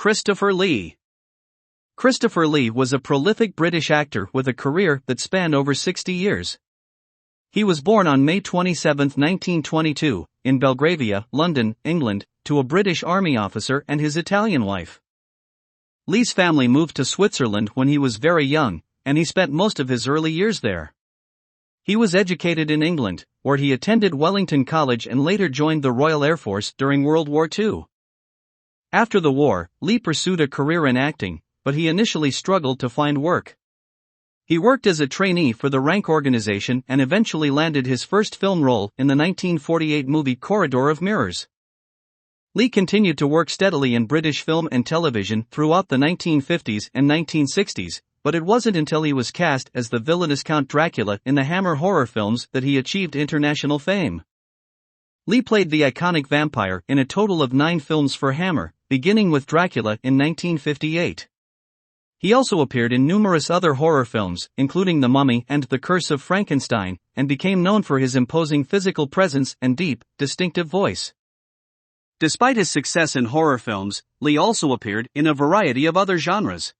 Christopher Lee. Christopher Lee was a prolific British actor with a career that spanned over 60 years. He was born on May 27, 1922, in Belgravia, London, England, to a British Army officer and his Italian wife. Lee's family moved to Switzerland when he was very young, and he spent most of his early years there. He was educated in England, where he attended Wellington College and later joined the Royal Air Force during World War II. After the war, Lee pursued a career in acting, but he initially struggled to find work. He worked as a trainee for the Rank organization and eventually landed his first film role in the 1948 movie Corridor of Mirrors. Lee continued to work steadily in British film and television throughout the 1950s and 1960s, but it wasn't until he was cast as the villainous Count Dracula in the Hammer horror films that he achieved international fame. Lee played the iconic vampire in a total of 9 films for Hammer, beginning with Dracula in 1958. He also appeared in numerous other horror films, including The Mummy and The Curse of Frankenstein, and became known for his imposing physical presence and deep, distinctive voice. Despite his success in horror films, Lee also appeared in a variety of other genres.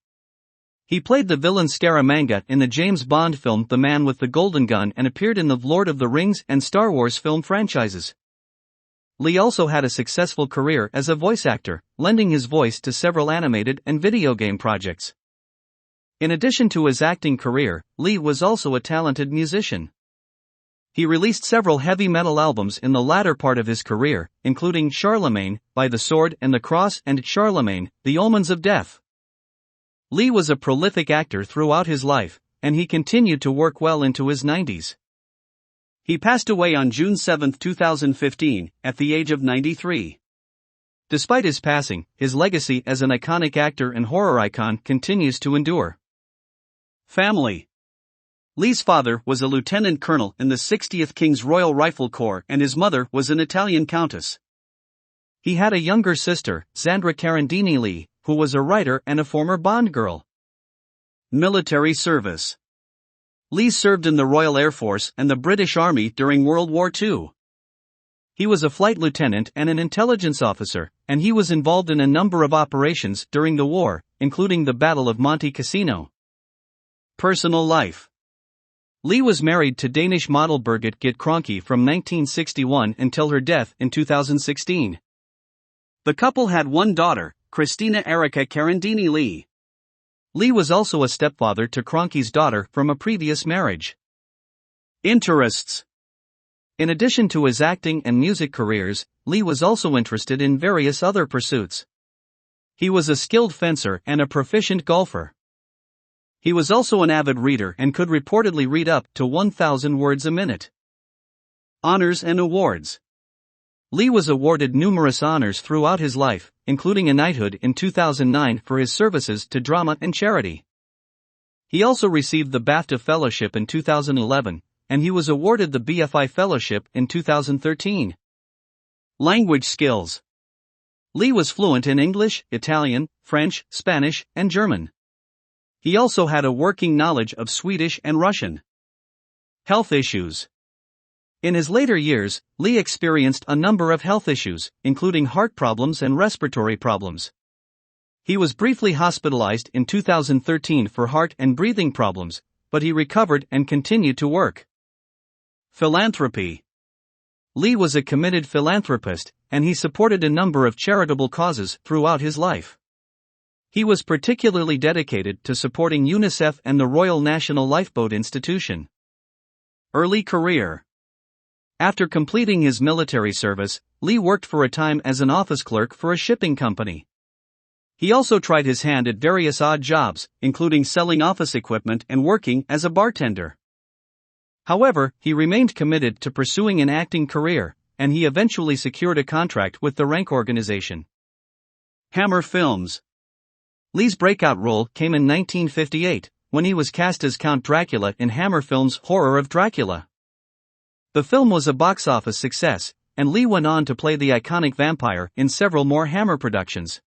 He played the villain Scaramanga in the James Bond film The Man with the Golden Gun and appeared in the Lord of the Rings and Star Wars film franchises. Lee also had a successful career as a voice actor, lending his voice to several animated and video game projects. In addition to his acting career, Lee was also a talented musician. He released several heavy metal albums in the latter part of his career, including Charlemagne, By the Sword and the Cross and Charlemagne, The Omens of Death. Lee was a prolific actor throughout his life, and he continued to work well into his 90s. He passed away on June 7, 2015, at the age of 93. Despite his passing, his legacy as an iconic actor and horror icon continues to endure. Family. Lee's father was a lieutenant colonel in the 60th King's Royal Rifle Corps and his mother was an Italian countess. He had a younger sister, Sandra Carandini Lee, who was a writer and a former Bond girl. Military service. Lee served in the Royal Air Force and the British Army during World War II. He was a flight lieutenant and an intelligence officer, and he was involved in a number of operations during the war, including the Battle of Monte Cassino. Personal life. Lee was married to Danish model Birgit Gitte Kronke from 1961 until her death in 2016. The couple had one daughter, Christina Erika Carandini Lee. Lee was also a stepfather to Kronke's daughter from a previous marriage. Interests. In addition to his acting and music careers, Lee was also interested in various other pursuits. He was a skilled fencer and a proficient golfer. He was also an avid reader and could reportedly read up to 1,000 words a minute. Honors and awards. Lee was awarded numerous honors throughout his life, including a knighthood in 2009 for his services to drama and charity. He also received the BAFTA Fellowship in 2011, and he was awarded the BFI Fellowship in 2013. Language skills. Lee was fluent in English, Italian, French, Spanish, and German. He also had a working knowledge of Swedish and Russian. Health issues. In his later years, Lee experienced a number of health issues, including heart problems and respiratory problems. He was briefly hospitalized in 2013 for heart and breathing problems, but he recovered and continued to work. Philanthropy. Lee was a committed philanthropist, and he supported a number of charitable causes throughout his life. He was particularly dedicated to supporting UNICEF and the Royal National Lifeboat Institution. Early career. After completing his military service, Lee worked for a time as an office clerk for a shipping company. He also tried his hand at various odd jobs, including selling office equipment and working as a bartender. However, he remained committed to pursuing an acting career, and he eventually secured a contract with the Rank organization. Hammer films. Lee's breakout role came in 1958, when he was cast as Count Dracula in Hammer Films' Horror of Dracula. The film was a box office success, and Lee went on to play the iconic vampire in several more Hammer productions.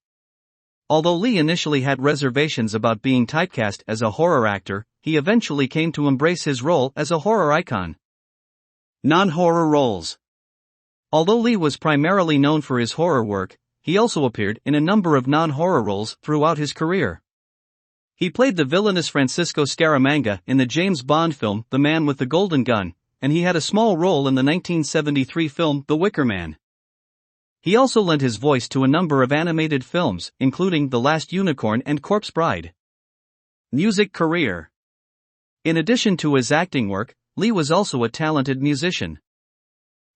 Although Lee initially had reservations about being typecast as a horror actor, he eventually came to embrace his role as a horror icon. Non-horror roles. Although Lee was primarily known for his horror work, he also appeared in a number of non-horror roles throughout his career. He played the villainous Francisco Scaramanga in the James Bond film The Man with the Golden Gun, and he had a small role in the 1973 film The Wicker Man. He also lent his voice to a number of animated films, including The Last Unicorn and Corpse Bride. Music career. In addition to his acting work, Lee was also a talented musician.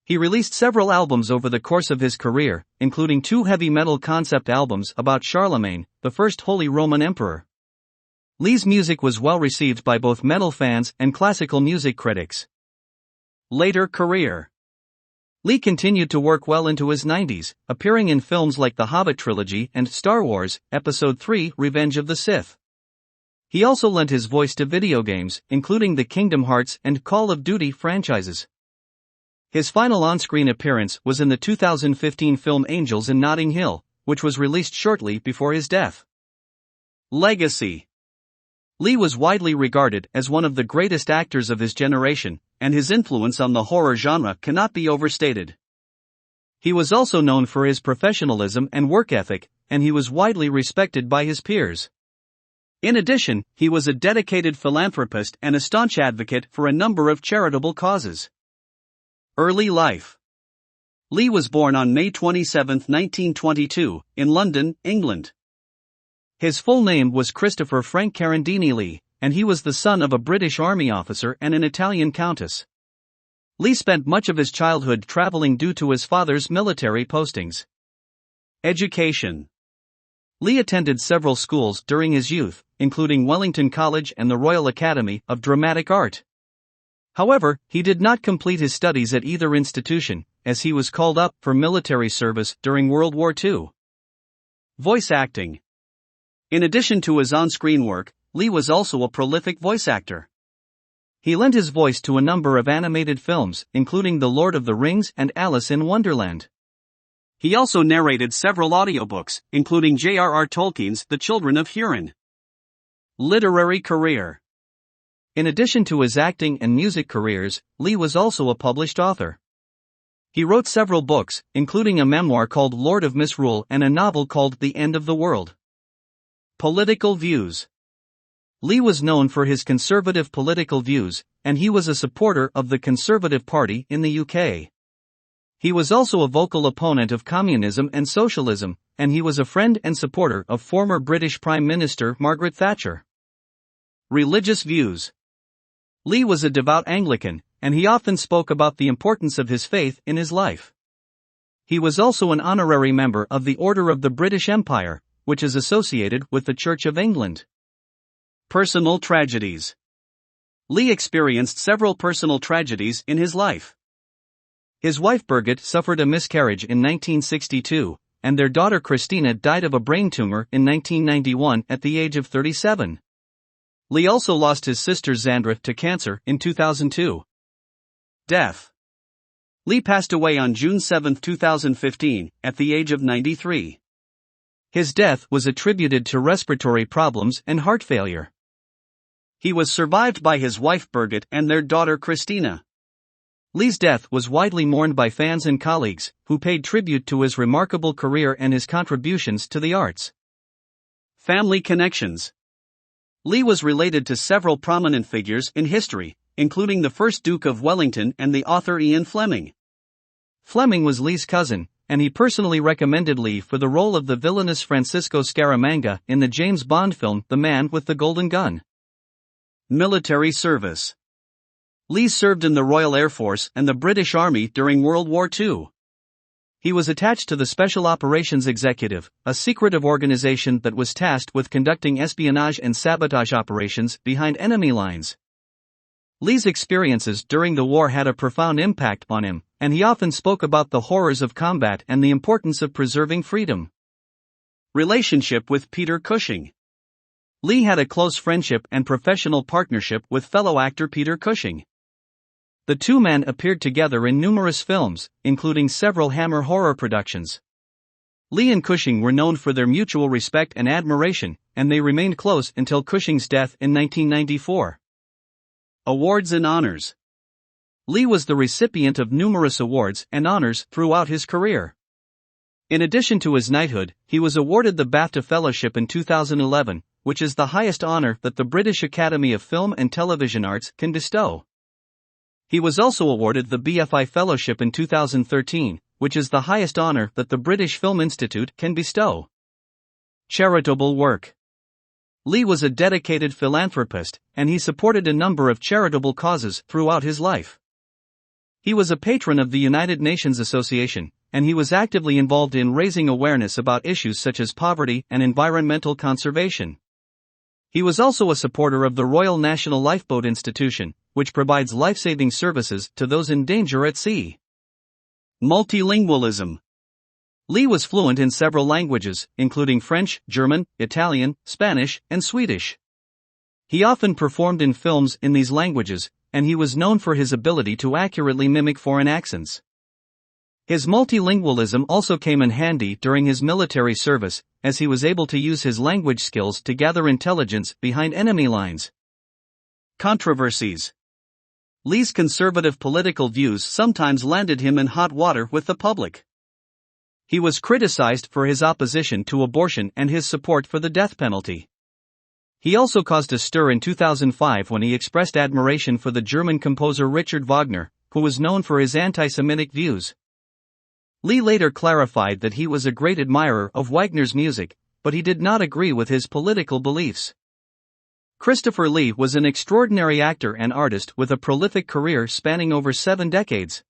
He released several albums over the course of his career, including 2 heavy metal concept albums about Charlemagne, the first Holy Roman Emperor. Lee's music was well received by both metal fans and classical music critics. Later career. Lee continued to work well into his 90s, appearing in films like The Hobbit trilogy and Star Wars, Episode 3: Revenge of the Sith. He also lent his voice to video games, including the Kingdom Hearts and Call of Duty franchises. His final on-screen appearance was in the 2015 film Angels in Notting Hill, which was released shortly before his death. Legacy. Lee was widely regarded as one of the greatest actors of his generation, and his influence on the horror genre cannot be overstated. He was also known for his professionalism and work ethic, and he was widely respected by his peers. In addition, he was a dedicated philanthropist and a staunch advocate for a number of charitable causes. Early life. Lee was born on May 27, 1922, in London, England. His full name was Christopher Frank Carandini Lee, and he was the son of a British Army officer and an Italian countess. Lee spent much of his childhood traveling due to his father's military postings. Education. Lee attended several schools during his youth, including Wellington College and the Royal Academy of Dramatic Art. However, he did not complete his studies at either institution, as he was called up for military service during World War II. Voice acting. In addition to his on-screen work, Lee was also a prolific voice actor. He lent his voice to a number of animated films, including The Lord of the Rings and Alice in Wonderland. He also narrated several audiobooks, including J.R.R. Tolkien's The Children of Hurin. Literary career. In addition to his acting and music careers, Lee was also a published author. He wrote several books, including a memoir called Lord of Misrule and a novel called The End of the World. Political views. Lee was known for his conservative political views, and he was a supporter of the Conservative Party in the UK. He was also a vocal opponent of communism and socialism, and he was a friend and supporter of former British Prime Minister Margaret Thatcher. Religious views. Lee was a devout Anglican, and he often spoke about the importance of his faith in his life. He was also an honorary member of the Order of the British Empire, which is associated with the Church of England. Personal tragedies. Lee experienced several personal tragedies in his life. His wife Birgit suffered a miscarriage in 1962, and their daughter Christina died of a brain tumor in 1991 at the age of 37. Lee also lost his sister Xandra to cancer in 2002. Death. Lee passed away on June 7, 2015, at the age of 93. His death was attributed to respiratory problems and heart failure. He was survived by his wife Birgit and their daughter Christina. Lee's death was widely mourned by fans and colleagues, who paid tribute to his remarkable career and his contributions to the arts. Family connections. Lee was related to several prominent figures in history, including the first Duke of Wellington and the author Ian Fleming. Fleming was Lee's cousin, and he personally recommended Lee for the role of the villainous Francisco Scaramanga in the James Bond film The Man with the Golden Gun. Military service. Lee served in the Royal Air Force and the British Army during World War II. He was attached to the Special Operations Executive, a secretive organization that was tasked with conducting espionage and sabotage operations behind enemy lines. Lee's experiences during the war had a profound impact on him, and he often spoke about the horrors of combat and the importance of preserving freedom. Relationship with Peter Cushing. Lee had a close friendship and professional partnership with fellow actor Peter Cushing. The two men appeared together in numerous films, including several Hammer horror productions. Lee and Cushing were known for their mutual respect and admiration, and they remained close until Cushing's death in 1994. Awards and honors. Lee was the recipient of numerous awards and honors throughout his career. In addition to his knighthood, he was awarded the BAFTA Fellowship in 2011, which is the highest honor that the British Academy of Film and Television Arts can bestow. He was also awarded the BFI Fellowship in 2013, which is the highest honor that the British Film Institute can bestow. Charitable work. Lee was a dedicated philanthropist, and he supported a number of charitable causes throughout his life. He was a patron of the United Nations Association, and he was actively involved in raising awareness about issues such as poverty and environmental conservation. He was also a supporter of the Royal National Lifeboat Institution, which provides life-saving services to those in danger at sea. Multilingualism. Lee was fluent in several languages, including French, German, Italian, Spanish, and Swedish. He often performed in films in these languages, and he was known for his ability to accurately mimic foreign accents. His multilingualism also came in handy during his military service, as he was able to use his language skills to gather intelligence behind enemy lines. Controversies. Lee's conservative political views sometimes landed him in hot water with the public. He was criticized for his opposition to abortion and his support for the death penalty. He also caused a stir in 2005 when he expressed admiration for the German composer Richard Wagner, who was known for his anti-Semitic views. Lee later clarified that he was a great admirer of Wagner's music, but he did not agree with his political beliefs. Christopher Lee was an extraordinary actor and artist with a prolific career spanning over 7 decades.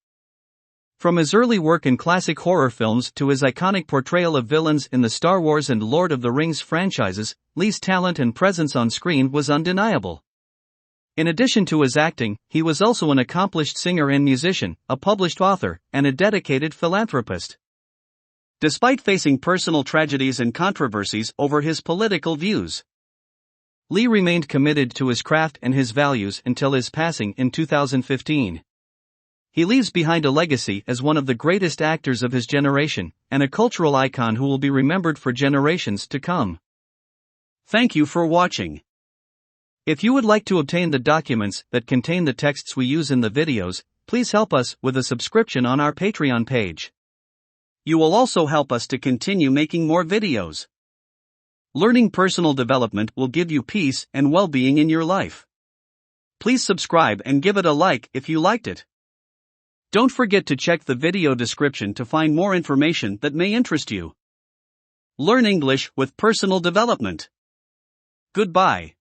From his early work in classic horror films to his iconic portrayal of villains in the Star Wars and Lord of the Rings franchises, Lee's talent and presence on screen was undeniable. In addition to his acting, he was also an accomplished singer and musician, a published author, and a dedicated philanthropist. Despite facing personal tragedies and controversies over his political views, Lee remained committed to his craft and his values until his passing in 2015. He leaves behind a legacy as one of the greatest actors of his generation, and a cultural icon who will be remembered for generations to come. Thank you for watching. If you would like to obtain the documents that contain the texts we use in the videos, please help us with a subscription on our Patreon page. You will also help us to continue making more videos. Learning personal development will give you peace and well-being in your life. Please subscribe and give it a like if you liked it. Don't forget to check the video description to find more information that may interest you. Learn English with personal development. Goodbye.